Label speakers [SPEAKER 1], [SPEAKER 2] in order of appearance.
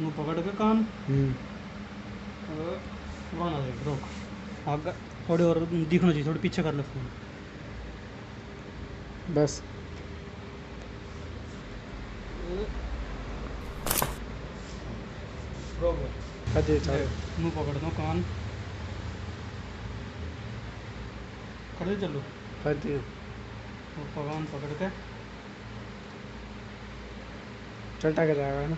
[SPEAKER 1] मुँह पकड़ के कान
[SPEAKER 2] हम्म।
[SPEAKER 1] गाना देख रोक आगे थोड़ी और दिखना चाहिए, थोड़ी पीछे कर ले फोन।
[SPEAKER 2] बस
[SPEAKER 1] रोक
[SPEAKER 2] अजय चल
[SPEAKER 1] मुँह पकड़ दो कान कर दे चलो
[SPEAKER 2] कर दिया।
[SPEAKER 1] वो कान पकड़ के
[SPEAKER 2] चलता के जाएगा ना।